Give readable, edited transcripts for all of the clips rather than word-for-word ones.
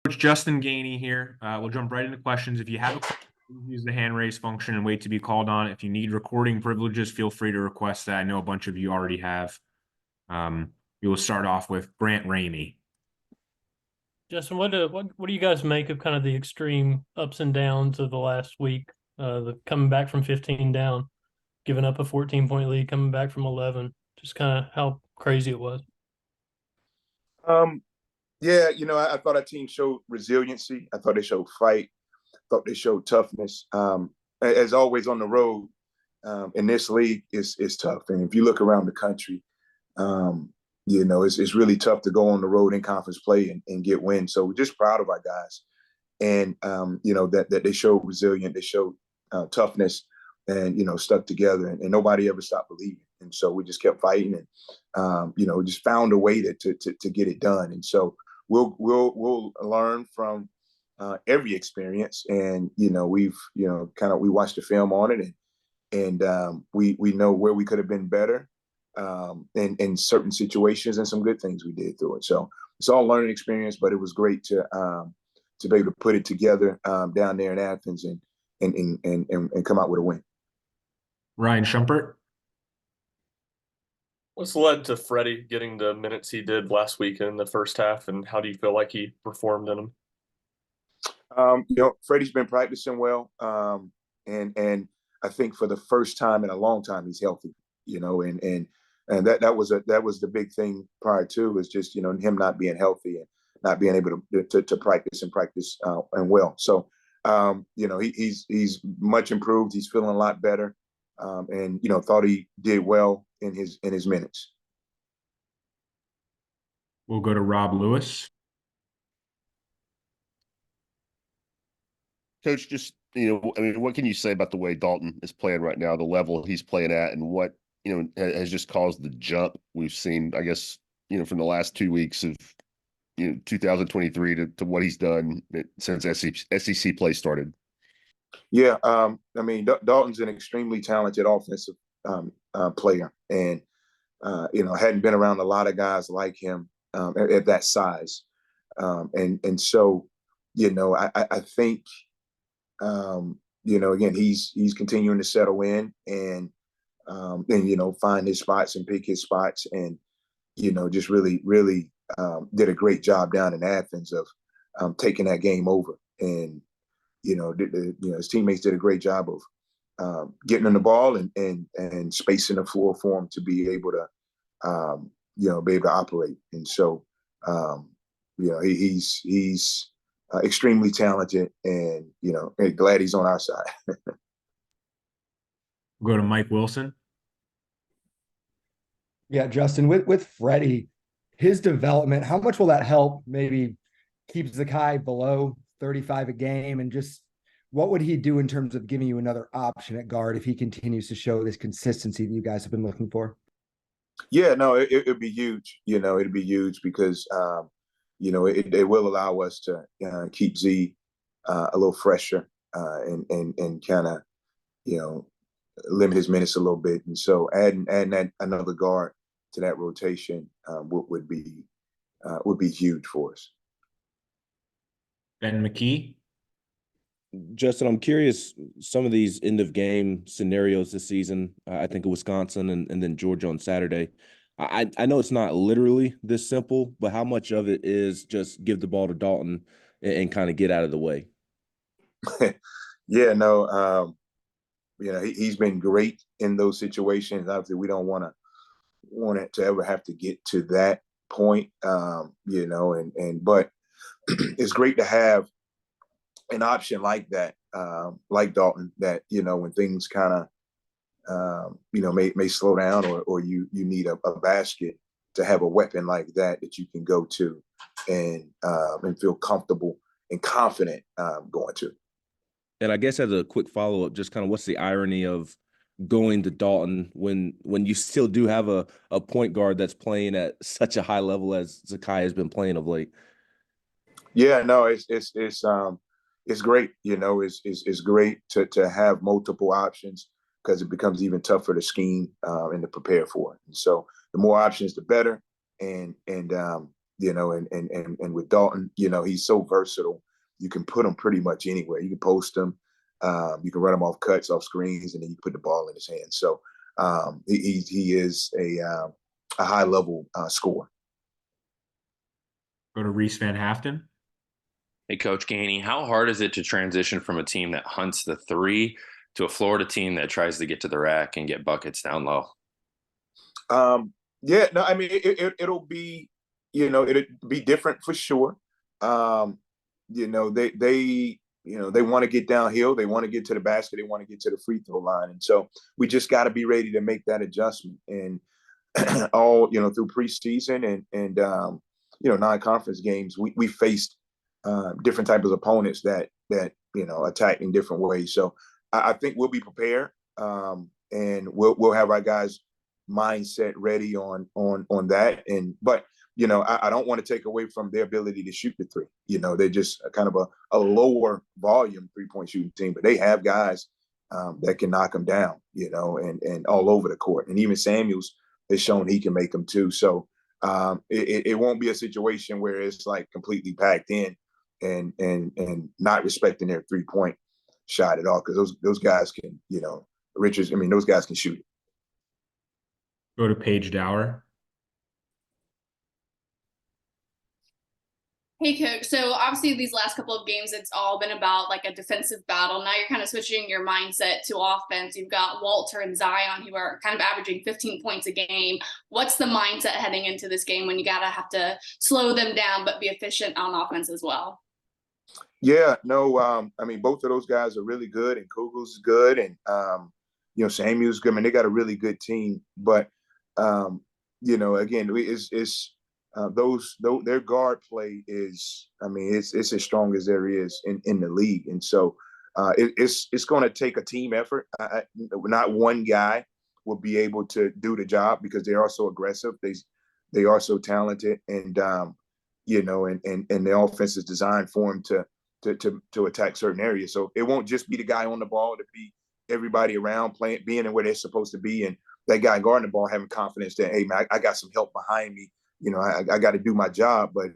Coach Justin Gainey here. We'll jump right into questions. If you have a question, use the hand raise function and wait to be called on. If you need recording privileges, feel free to request that. I know a bunch of you already have. We will start off with Brant Ramey. Justin, what do you guys make of kind of the extreme ups and downs of the last week? The coming back from 15 down, giving up a 14-point lead, coming back from 11. Just kind of how crazy it was. Um, yeah, I thought our team showed resiliency. I thought they showed fight. I thought they showed toughness. As always on the road, in this league is tough. And if you look around the country, it's really tough to go on the road in conference play and get wins. So we're just proud of our guys. And, that they showed resilience, they showed toughness and, stuck together and nobody ever stopped believing. And so we just kept fighting and, just found a way to get it done. And so we'll learn from every experience. And, we watched the film on it and we know where we could have been better in certain situations and some good things we did through it. So it's all learning experience, but it was great to be able to put it together down there in Athens and come out with a win. Ryan Shumpert. What's led to Freddie getting the minutes he did last week in the first half, and how do you feel like he performed in them? Freddie's been practicing well, and I think for the first time in a long time he's healthy. And that was the big thing prior to is just him not being healthy and not being able to practice and well. So he's much improved. He's feeling a lot better, and thought he did well in his minutes. We'll go to Rob Lewis. Coach, just what can you say about the way Dalton is playing right now, the level he's playing at, and what has just caused the jump we've seen, I guess, from the last 2 weeks of 2023 to what he's done since SEC play started? Yeah, Dalton's an extremely talented offensive player, and hadn't been around a lot of guys like him at that size, and so I think again he's continuing to settle in and find his spots and pick his spots, and just really did a great job down in Athens of taking that game over, and his teammates did a great job of getting in the ball and spacing the floor for him to be able to operate. And so he's extremely talented, and glad he's on our side. We'll go to Mike Wilson. Yeah, Justin, with Freddie, his development, how much will that help maybe keep Zakai below 35 a game? And just what would he do in terms of giving you another option at guard if he continues to show this consistency that you guys have been looking for? Yeah, no, it'd be huge. It'd be huge because, it will allow us to keep Z a little fresher and kind of, limit his minutes a little bit. And so adding that another guard to that rotation would be huge for us. Ben McKee. Justin, I'm curious, some of these end of game scenarios this season, I think of Wisconsin and then Georgia on Saturday. I know it's not literally this simple, but how much of it is just give the ball to Dalton and kind of get out of the way? Yeah, no, he's been great in those situations. Obviously, we don't want it to ever have to get to that point, but it's great to have an option like that, like Dalton, that when things kind of may slow down or you need a basket, to have a weapon like that you can go to and feel comfortable and confident going to. And I guess as a quick follow-up, just kind of what's the irony of going to Dalton when you still do have a point guard that's playing at such a high level as Zakai has been playing of late? Yeah, no, it's great. It's great to have multiple options, because it becomes even tougher to scheme and to prepare for it. And so the more options, the better. And and with Dalton, he's so versatile. You can put him pretty much anywhere. You can post him, you can run him off cuts, off screens, and then you can put the ball in his hands. So he is a high level scorer. Go to Reese Van Haften. Hey, Coach Gainey, how hard is it to transition from a team that hunts the three to a Florida team that tries to get to the rack and get buckets down low? Yeah, no, I mean, it'll be, it'll be different for sure. They want to get downhill. They want to get to the basket. They want to get to the free throw line. And so we just got to be ready to make that adjustment. And all, through preseason and non-conference games, we faced different types of opponents that attack in different ways. So I think we'll be prepared, and we'll have our guys' mindset ready on that. But I don't want to take away from their ability to shoot the three. They're just kind of a lower volume 3-point shooting team, but they have guys that can knock them down, and all over the court. And even Samuels has shown he can make them too. So it won't be a situation where it's like completely packed in and not respecting their 3-point shot at all, because those guys can, Richards. I mean, those guys can shoot it. Go to Paige Dower. Hey, Coach. So obviously these last couple of games, it's all been about like a defensive battle. Now you're kind of switching your mindset to offense. You've got Walter and Zion, who are kind of averaging 15 points a game. What's the mindset heading into this game when you have to slow them down but be efficient on offense as well? Yeah, no, I mean, both of those guys are really good, and Kugel's good, and Samuel's good. I mean, they got a really good team, but again, it's their guard play is, I mean, it's as strong as there is in the league, and so it's going to take a team effort. Not one guy will be able to do the job because they are so aggressive. They are so talented, and and the offense is designed for them to attack certain areas. So it won't just be the guy on the ball, to be everybody around being in where they're supposed to be, and that guy guarding the ball having confidence that, hey man, I got some help behind me. I got to do my job, but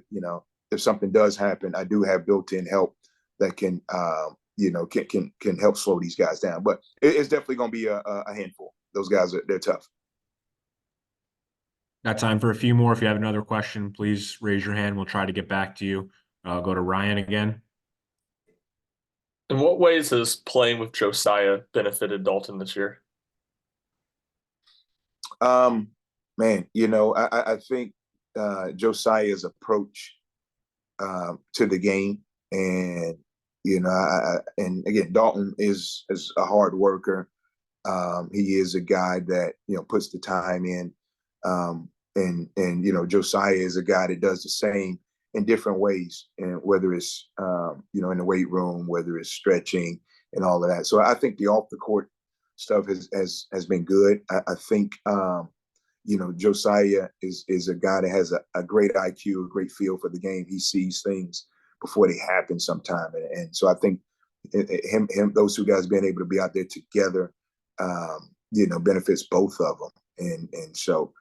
if something does happen, I do have built-in help that can help slow these guys down. But it's definitely going to be a handful. Those guys they're tough. Got time for a few more. If you have another question, please raise your hand. We'll try to get back to you. I'll go to Ryan again. In what ways has playing with Josiah benefited Dalton this year? Man, I think Josiah's approach to the game, and and again, Dalton is a hard worker. He is a guy that puts the time in, and Josiah is a guy that does the same in different ways, and whether it's in the weight room, whether it's stretching and all of that. So I think the off the court stuff has been good. I think Josiah is a guy that has a great IQ, a great feel for the game. He sees things before they happen sometime, and so I think those two guys being able to be out there together, benefits both of them, and so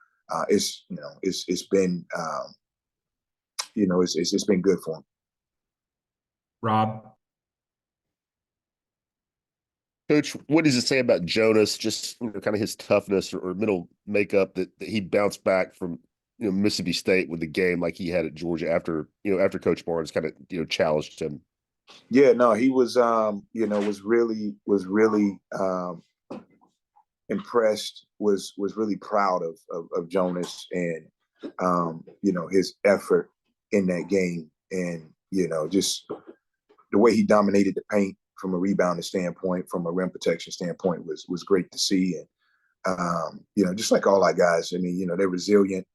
it's been it's been good for him. Rob. Coach, what does it say about Jonas? Just kind of his toughness or mental makeup that he bounced back from Mississippi State with the game like he had at Georgia after Coach Barnes kind of challenged him. Yeah, no, he was was really impressed. Was really proud of Jonas and his effort in that game, and just the way he dominated the paint from a rebounding standpoint, from a rim protection standpoint, was great to see. And just like all our guys, I mean, they're resilient,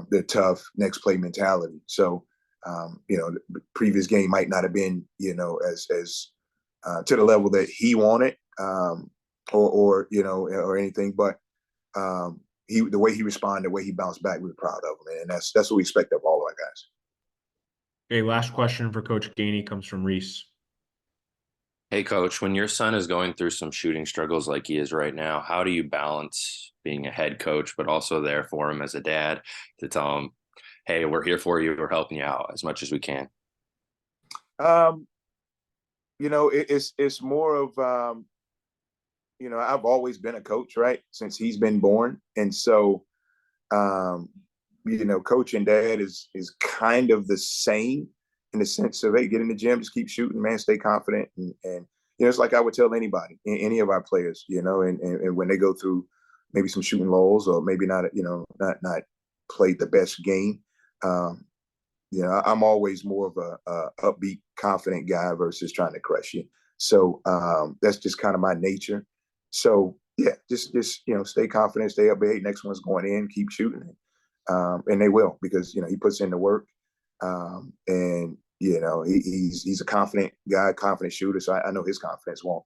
they're tough, next play mentality. So the previous game might not have been as to the level that he wanted, or anything, but the way he responded, the way he bounced back, we're proud of him, and that's what we expect of all of our guys. Okay, last question for Coach Gainey comes from Reese. Hey, Coach, when your son is going through some shooting struggles like he is right now, how do you balance being a head coach, but also there for him as a dad to tell him, hey, we're here for you, we're helping you out as much as we can? You know, it's more of you know, I've always been a coach, right, since he's been born, and so you know, coach and dad is kind of the same in the sense of, hey, get in the gym, just keep shooting, man, stay confident, and you know, it's like I would tell anybody, any of our players, you know, and when they go through maybe some shooting lulls or maybe not, you know, not played the best game. You know, I'm always more of a upbeat, confident guy versus trying to crush you. So that's just kind of my nature. So yeah, just you know, stay confident, stay upbeat. Next one's going in, keep shooting, and they will, because you know he puts in the work, and you know he's a confident guy, confident shooter. So I know his confidence won't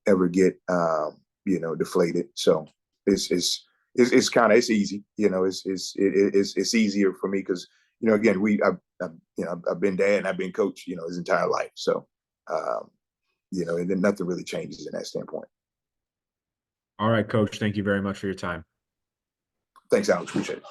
ever get you know, deflated. So it's kind of, it's easy, you know, it's easier for me because, you know, again, you know, I've been dad and I've been coach, you know, his entire life. So, you know, and then nothing really changes in that standpoint. All right, Coach. Thank you very much for your time. Thanks, Alex. Appreciate it.